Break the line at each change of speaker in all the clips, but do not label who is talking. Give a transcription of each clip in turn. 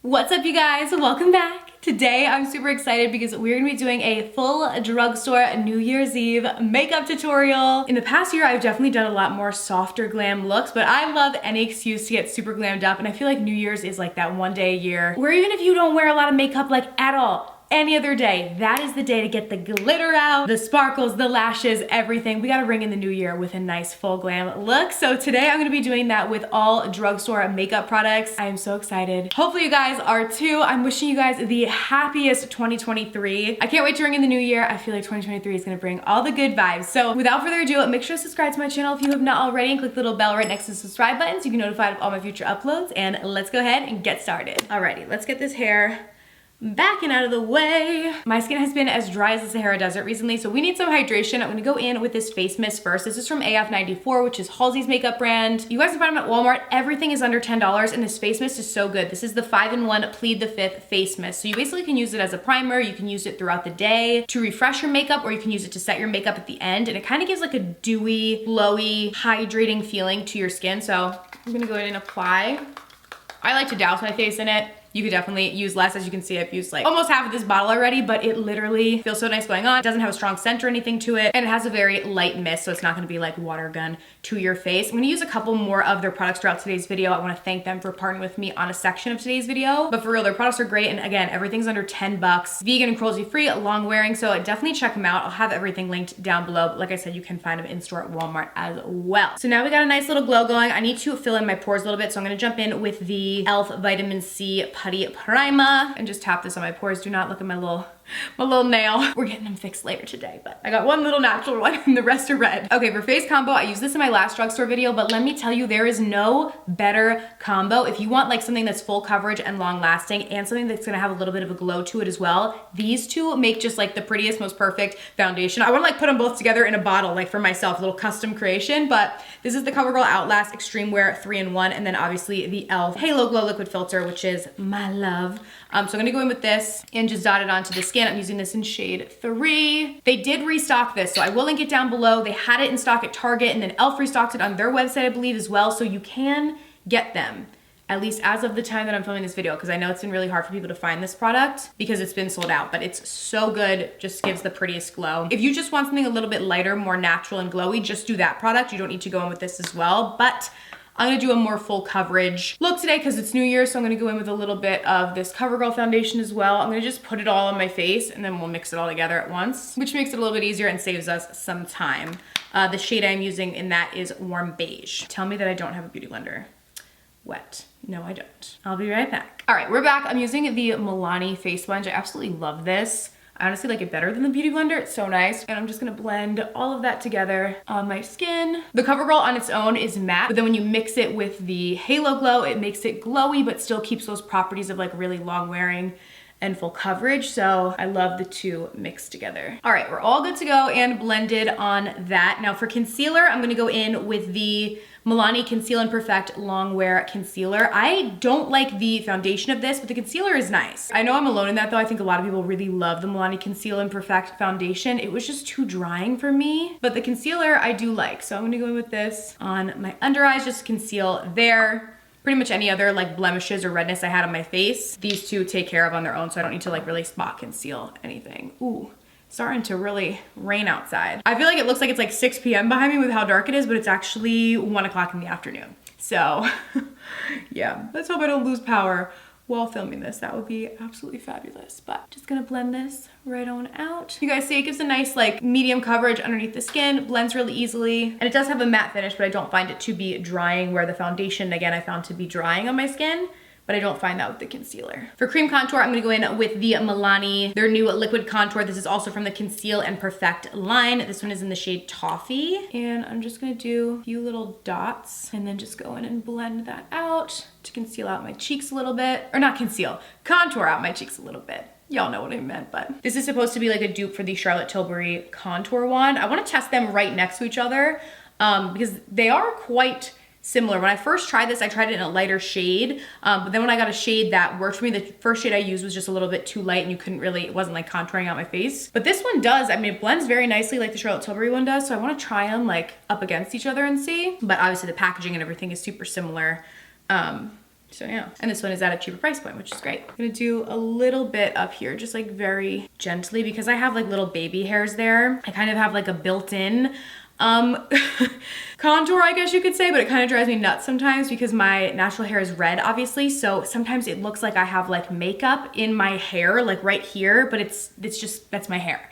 What's up, you guys? Welcome back. Today I'm super excited because we're gonna be doing a full drugstore New Year's Eve makeup tutorial. In the past year, I've definitely done a lot more softer glam looks, but I love any excuse to get super glammed up, and I feel like New Year's is like that one day a year where even if you don't wear a lot of makeup like at all, any other day, that is the day to get the glitter out, the sparkles, the lashes, everything. We gotta ring in the new year with a nice full glam look. So today I'm gonna be doing that with all drugstore makeup products. I am so excited. Hopefully you guys are too. I'm wishing you guys the happiest 2023. I can't wait to ring in the new year. I feel like 2023 is gonna bring all the good vibes. So without further ado, make sure to subscribe to my channel if you have not already and click the little bell right next to the subscribe button so you can be notified of all my future uploads. And let's go ahead and get started. Alrighty, let's get this hair back and out of the way. My skin has been as dry as the Sahara Desert recently, so we need some hydration. I'm gonna go in with this face mist first. This is from AF94, which is Halsey's makeup brand. You guys can find them at Walmart. Everything is under $10, and this face mist is so good. This is the 5-in-1 Plead the Fifth face mist. So you basically can use it as a primer, you can use it throughout the day to refresh your makeup, or you can use it to set your makeup at the end, and it kind of gives like a dewy, glowy, hydrating feeling to your skin. So I'm gonna go in and apply. I like to douse my face in it. You could definitely use less. As you can see, I've used like almost half of this bottle already, but it literally feels so nice going on. It doesn't have a strong scent or anything to it, and it has a very light mist, so it's not gonna be like water gun to your face. I'm gonna use a couple more of their products throughout today's video. I wanna thank them for partnering with me on a section of today's video, but for real, their products are great, and again, everything's under 10 bucks. Vegan and cruelty-free, long wearing, so definitely check them out. I'll have everything linked down below, but like I said, you can find them in store at Walmart as well. So now we got a nice little glow going. I need to fill in my pores a little bit, so I'm gonna jump in with the e.l.f. Vitamin C Putty Primer and just tap this on my pores. Do not look at my little nail. We're getting them fixed later today, but I got one little natural one and the rest are red. Okay, for face combo, I used this in my last drugstore video, but let me tell you, there is no better combo. If you want like something that's full coverage and long lasting and something that's gonna have a little bit of a glow to it as well, these two make just like the prettiest, most perfect foundation. I wanna like put them both together in a bottle, like for myself, a little custom creation, but this is the CoverGirl Outlast Extreme Wear 3-in-1, and then obviously the e.l.f. Halo Glow Liquid Filter, which is my love. So I'm gonna go in with this and just dot it onto the skin. I'm using this in shade 3. They did restock this, so I will link it down below. They had it in stock at Target, and then e.l.f. restocked it on their website, I believe, as well, so you can get them, at least as of the time that I'm filming this video, because I know it's been really hard for people to find this product because it's been sold out, but it's so good, just gives the prettiest glow. If you just want something a little bit lighter, more natural and glowy, just do that product. You don't need to go in with this as well, but I'm gonna do a more full coverage look today because it's New Year, so I'm gonna go in with a little bit of this CoverGirl foundation as well. I'm gonna just put it all on my face and then we'll mix it all together at once, which makes it a little bit easier and saves us some time. The shade I'm using in that is Warm Beige. Tell me that I don't have a beauty blender. Wet. No, I don't. I'll be right back. All right, we're back. I'm using the Milani face sponge. I absolutely love this. I honestly like it better than the beauty blender. It's so nice. And I'm just gonna blend all of that together on my skin. The CoverGirl on its own is matte, but then when you mix it with the Halo Glow, it makes it glowy, but still keeps those properties of like really long wearing and full coverage. So I love the two mixed together. All right, we're all good to go and blended on that. Now for concealer, I'm gonna go in with the Milani Conceal and Perfect Long Wear Concealer. I don't like the foundation of this, but the concealer is nice. I know I'm alone in that though. I think a lot of people really love the Milani Conceal and Perfect foundation. It was just too drying for me, but the concealer I do like. So I'm gonna go in with this on my under eyes, just to conceal there. Pretty much any other like blemishes or redness I had on my face, these two take care of on their own, so I don't need to like really spot conceal anything. Ooh. Starting to really rain outside. I feel like it looks like it's like 6 p.m. behind me with how dark it is, but it's actually 1 o'clock in the afternoon. So yeah, let's hope I don't lose power while filming this. That would be absolutely fabulous. But just gonna blend this right on out. You guys see it gives a nice like medium coverage underneath the skin, blends really easily. And it does have a matte finish, but I don't find it to be drying, where the foundation, again, I found to be drying on my skin, but I don't find that with the concealer. For cream contour, I'm gonna go in with the Milani, their new liquid contour. This is also from the Conceal and Perfect line. This one is in the shade Toffee. And I'm just gonna do a few little dots and then just go in and blend that out to conceal out my cheeks a little bit. Or not conceal, contour out my cheeks a little bit. Y'all know what I meant, but this is supposed to be like a dupe for the Charlotte Tilbury contour wand. I wanna test them right next to each other because they are quite similar. When I first tried this, I tried it in a lighter shade, but then when I got a shade that worked for me, the first shade I used was just a little bit too light and you couldn't really, it wasn't like contouring out my face. But this one does, I mean, it blends very nicely like the Charlotte Tilbury one does, so I wanna try them like up against each other and see. But obviously the packaging and everything is super similar. So yeah, and this one is at a cheaper price point, which is great. I'm gonna do a little bit up here, just like very gently, because I have like little baby hairs there. I kind of have like a built-in contour, I guess you could say, but it kind of drives me nuts sometimes because my natural hair is red, obviously. So sometimes it looks like I have like makeup in my hair, like right here, but it's just, that's my hair.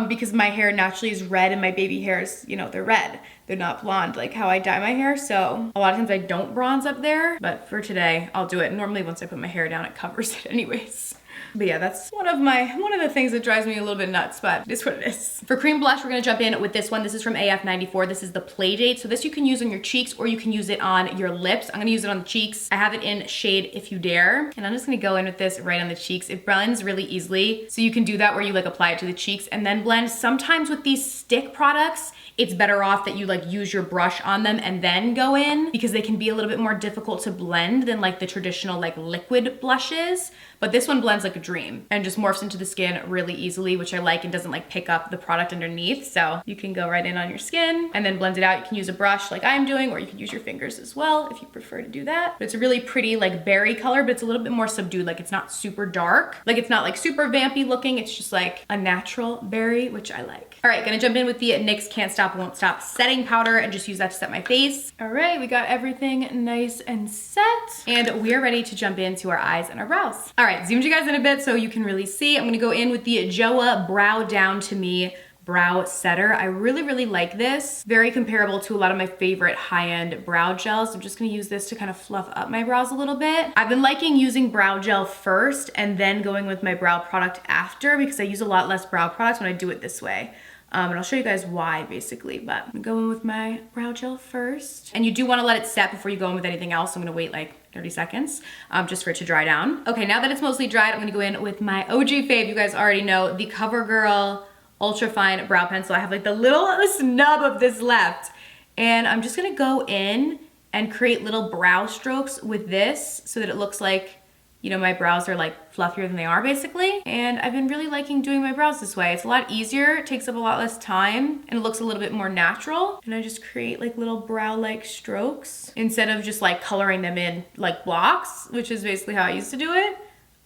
Because my hair naturally is red and my baby hairs, you know, they're red. They're not blonde like how I dye my hair. So a lot of times I don't bronze up there, but for today I'll do it. Normally once I put my hair down, it covers it anyways. But yeah, that's one of the things that drives me a little bit nuts, but it's what it is. For cream blush, we're gonna jump in with this one. This is from AF94. This is the Play Date. So this you can use on your cheeks or you can use it on your lips. I'm gonna use it on the cheeks. I have it in shade If You Dare. And I'm just gonna go in with this right on the cheeks. It blends really easily. So you can do that where you like apply it to the cheeks and then blend. Sometimes with these stick products, it's better off that you like use your brush on them and then go in because they can be a little bit more difficult to blend than like the traditional like liquid blushes. But this one blends like a dream and just morphs into the skin really easily, which I like, and doesn't like pick up the product underneath. So you can go right in on your skin and then blend it out. You can use a brush like I'm doing, or you can use your fingers as well if you prefer to do that. But it's a really pretty like berry color, but it's a little bit more subdued. Like it's not super dark. Like it's not like super vampy looking. It's just like a natural berry, which I like. All right, gonna jump in with the NYX Can't Stop Won't Stop setting powder and just use that to set my face. All right, we got everything nice and set. And we are ready to jump into our eyes and our brows. All right, zoomed you guys in a bit so you can really see. I'm gonna go in with the JOA Brow Down to Me brow setter. I really like this. Very comparable to a lot of my favorite high-end brow gels. I'm just gonna use this to kind of fluff up my brows a little bit. I've been liking using brow gel first and then going with my brow product after because I use a lot less brow products when I do it this way. And I'll show you guys why basically, but I'm gonna go in with my brow gel first. And you do wanna let it set before you go in with anything else. So I'm gonna wait like 30 seconds just for it to dry down. Okay, now that it's mostly dried, I'm gonna go in with my OG fave. You guys already know, the CoverGirl Ultra Fine Brow Pencil. I have like the little snub of this left. And I'm just gonna go in and create little brow strokes with this so that it looks like, you know, my brows are like fluffier than they are basically. And I've been really liking doing my brows this way. It's a lot easier, it takes up a lot less time, and it looks a little bit more natural. And I just create like little brow-like strokes instead of just like coloring them in like blocks, which is basically how I used to do it.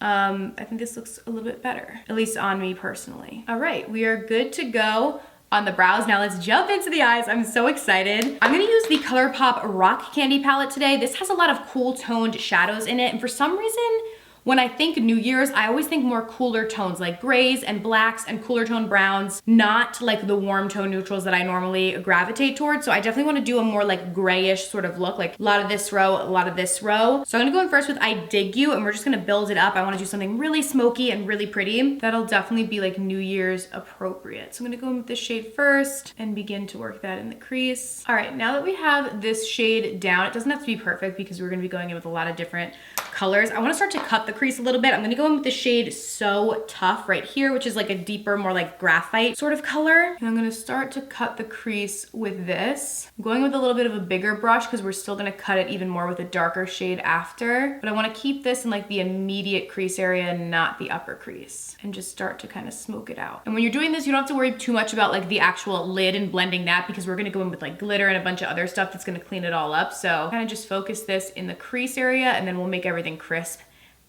I think this looks a little bit better, at least on me personally. All right, we are good to go on the brows. Now let's jump into the eyes. I'm so excited. I'm gonna use the ColourPop Rock Candy palette today. This has a lot of cool toned shadows in it, and for some reason, when I think New Year's, I always think more cooler tones like grays and blacks and cooler tone browns, not like the warm tone neutrals that I normally gravitate towards. So I definitely want to do a more like grayish sort of look, like a lot of this row, a lot of this row. So I'm gonna go in first with I Dig You, and we're just gonna build it up. I want to do something really smoky and really pretty. That'll definitely be like New Year's appropriate. So I'm gonna go in with this shade first and begin to work that in the crease. All right, now that we have this shade down, it doesn't have to be perfect because we're gonna be going in with a lot of different colors. I want to start to cut the crease a little bit. I'm going to go in with the shade So Tough right here, which is like a deeper, more like graphite sort of color. And I'm going to start to cut the crease with this. I'm going with a little bit of a bigger brush because we're still going to cut it even more with a darker shade after. But I want to keep this in like the immediate crease area, not the upper crease, and just start to kind of smoke it out. And when you're doing this, you don't have to worry too much about like the actual lid and blending that because we're going to go in with like glitter and a bunch of other stuff that's going to clean it all up. So kind of just focus this in the crease area and then we'll make everything crisp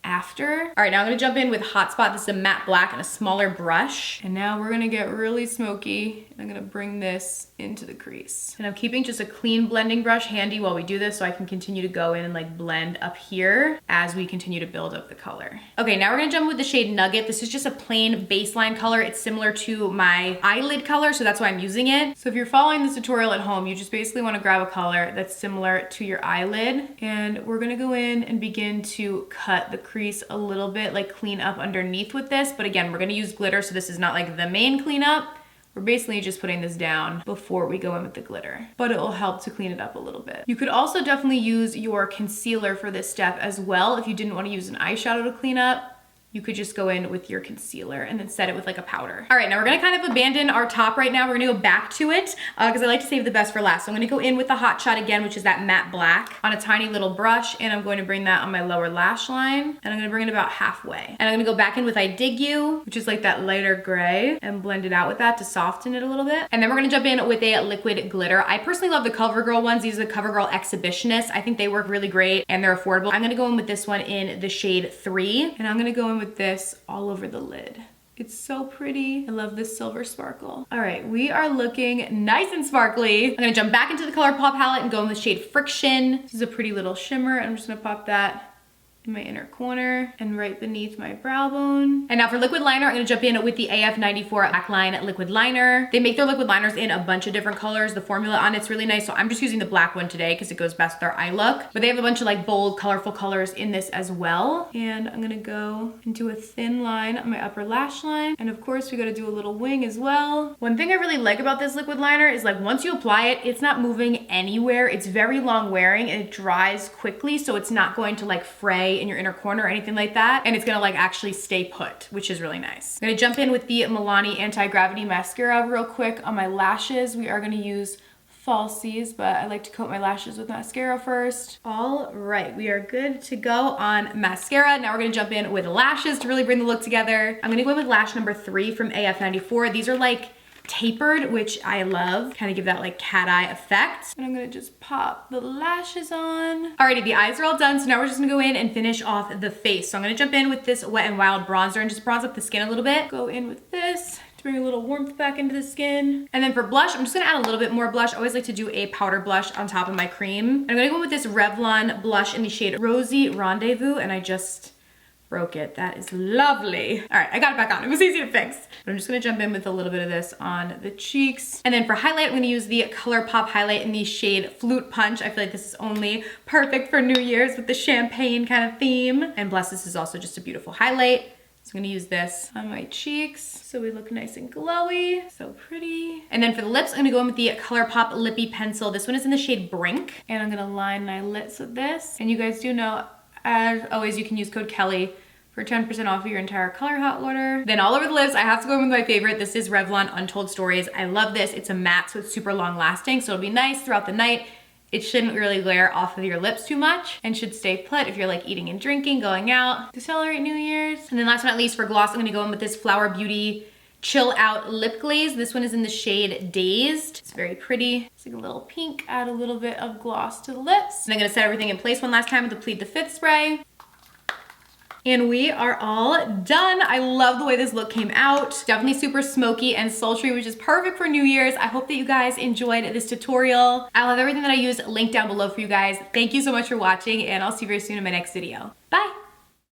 after. All right, now I'm gonna jump in with Hotspot. This is a matte black and a smaller brush. And now we're gonna get really smoky. I'm gonna bring this into the crease. And I'm keeping just a clean blending brush handy while we do this so I can continue to go in and like blend up here as we continue to build up the color. Okay, now we're gonna jump with the shade Nugget. This is just a plain baseline color. It's similar to my eyelid color, so that's why I'm using it. So if you're following this tutorial at home, you just basically wanna grab a color that's similar to your eyelid. And we're gonna go in and begin to cut the crease a little bit, like clean up underneath with this. But again, we're gonna use glitter, so this is not like the main cleanup. We're basically just putting this down before we go in with the glitter, but it will help to clean it up a little bit. You could also definitely use your concealer for this step as well if you didn't want to use an eyeshadow to clean up. you could just go in with your concealer and then set it with like a powder. All right, now we're gonna kind of abandon our top right now. We're gonna go back to it because I like to save the best for last. So I'm gonna go in with the Hot Shot again, which is that matte black, on a tiny little brush, and I'm going to bring that on my lower lash line, and I'm gonna bring it about halfway. And I'm gonna go back in with I Dig You, which is like that lighter gray, and blend it out with that to soften it a little bit. And then we're gonna jump in with a liquid glitter. I personally love the CoverGirl ones. These are the CoverGirl Exhibitionists. I think they work really great and they're affordable. I'm gonna go in with this one in the shade 3, and I'm gonna go in with this all over the lid. It's so pretty. I love this silver sparkle. All right, we are looking nice and sparkly. I'm gonna jump back into the ColourPop palette and go in with shade Friction. This is a pretty little shimmer. I'm just gonna pop that in my inner corner and right beneath my brow bone. And now for liquid liner, I'm gonna jump in with the AF94 Blackline liquid liner. They make their liquid liners in a bunch of different colors. The formula on it's really nice, so I'm just using the black one today because it goes best with our eye look. But they have a bunch of like bold, colorful colors in this as well. And I'm gonna go into a thin line on my upper lash line. And of course, we gotta do a little wing as well. One thing I really like about this liquid liner is like once you apply it, it's not moving anywhere. It's very long wearing and it dries quickly, so it's not going to like fray in your inner corner or anything like that, and it's gonna like actually stay put, which is really nice. I'm gonna jump in with the Milani Anti-Gravity Mascara real quick on my lashes. We are gonna use falsies, but I like to coat my lashes with mascara first. All right, we are good to go on mascara. Now we're gonna jump in with lashes to really bring the look together. I'm gonna go in with lash number 3 from AF94. These are like tapered, which I love, kind of give that like cat eye effect. And I'm gonna just pop the lashes on. Alrighty, the eyes are all done, so now we're just gonna go in and finish off the face. So I'm gonna jump in with this Wet n Wild bronzer and just bronze up the skin a little bit. Go in with this to bring a little warmth back into the skin. And then for blush, I'm just gonna add a little bit more blush. I always like to do a powder blush on top of my cream. And I'm gonna go with this Revlon blush in the shade Rosy Rendezvous, and I just broke it. That is lovely. All right, I got it back on. It was easy to fix. But I'm just gonna jump in with a little bit of this on the cheeks. And then for highlight, I'm gonna use the ColourPop highlight in the shade Flute Punch. I feel like this is only perfect for New Year's with the champagne kind of theme. And plus, this is also just a beautiful highlight. So I'm gonna use this on my cheeks so we look nice and glowy. So pretty. And then for the lips, I'm gonna go in with the ColourPop Lippy Pencil. This one is in the shade Brink. And I'm gonna line my lips with this. And you guys do know, as always, you can use code Kelly for 10% off of your entire Color Hot order. Then all over the lips, I have to go in with my favorite. This is Revlon Untold Stories. I love this. It's a matte, so it's super long lasting, so it'll be nice throughout the night. It shouldn't really glare off of your lips too much and should stay put if you're like eating and drinking, going out to celebrate New Year's. And then last but not least, for gloss, I'm gonna go in with this Flower Beauty Chill Out Lip Glaze. This one is in the shade Dazed. It's very pretty. It's like a little pink. Add a little bit of gloss to the lips. And I'm gonna set everything in place one last time with the Plead the Fifth spray. And we are all done. I love the way this look came out. Definitely super smoky and sultry, which is perfect for New Year's. I hope that you guys enjoyed this tutorial. I'll have everything that I use linked down below for you guys. Thank you so much for watching, and I'll see you very soon in my next video. Bye.